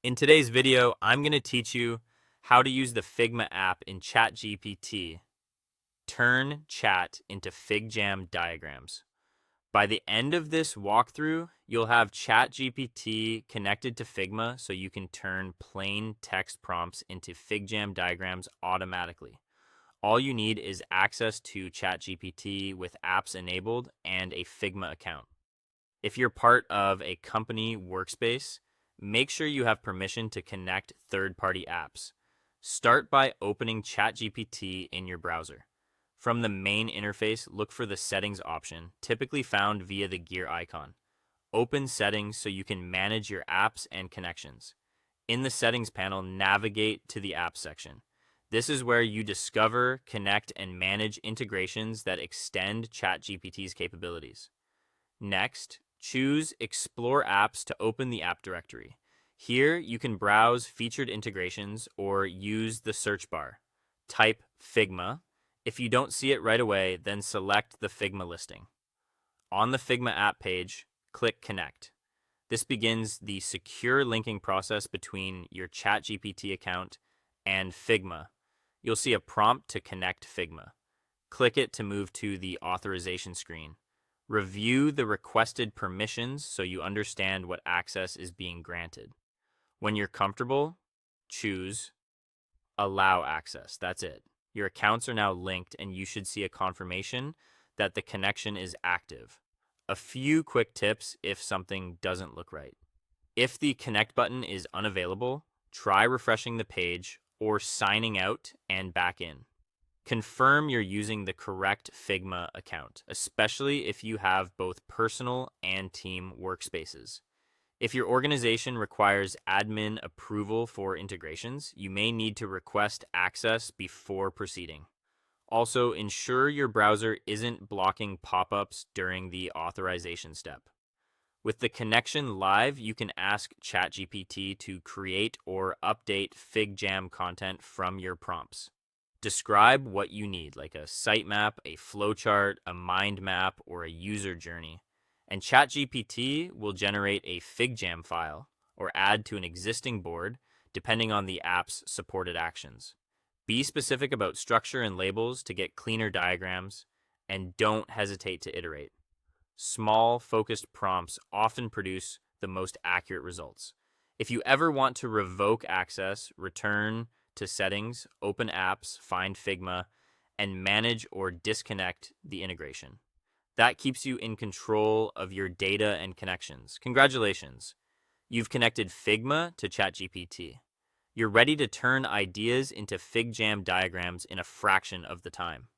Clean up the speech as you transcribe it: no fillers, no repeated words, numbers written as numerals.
In today's video, I'm going to teach you how to use the Figma app in ChatGPT. Turn chat into FigJam diagrams. By the end of this walkthrough, you'll have ChatGPT connected to Figma so you can turn plain text prompts into FigJam diagrams automatically. All you need is access to ChatGPT with apps enabled and a Figma account. If you're part of a company workspace, make sure you have permission to connect third-party apps. Start by opening ChatGPT in your browser. From the main interface, look for the Settings option, typically found via the gear icon. Open Settings so you can manage your apps and connections. In the Settings panel, navigate to the Apps section. This is where you discover, connect, and manage integrations that extend ChatGPT's capabilities. Next, choose Explore Apps to open the app directory. Here, you can browse featured integrations or use the search bar. Type Figma. If you don't see it right away, then select the Figma listing. On the Figma app page, click Connect. This begins the secure linking process between your ChatGPT account and Figma. You'll see a prompt to connect Figma. Click it to move to the authorization screen. Review the requested permissions so you understand what access is being granted. When you're comfortable, choose Allow Access. That's it. Your accounts are now linked and you should see a confirmation that the connection is active. A few quick tips if something doesn't look right. If the connect button is unavailable, try refreshing the page or signing out and back in. Confirm you're using the correct Figma account, especially if you have both personal and team workspaces. If your organization requires admin approval for integrations, you may need to request access before proceeding. Also, ensure your browser isn't blocking pop-ups during the authorization step. With the connection live, you can ask ChatGPT to create or update FigJam content from your prompts. Describe what you need, like a sitemap, a flowchart, a mind map, or a user journey. And ChatGPT will generate a FigJam file or add to an existing board, depending on the app's supported actions. Be specific about structure and labels to get cleaner diagrams, and don't hesitate to iterate. Small, focused prompts often produce the most accurate results. If you ever want to revoke access, return to Settings, open Apps, find Figma, and manage or disconnect the integration. That keeps you in control of your data and connections. Congratulations! You've connected Figma to ChatGPT. You're ready to turn ideas into FigJam diagrams in a fraction of the time.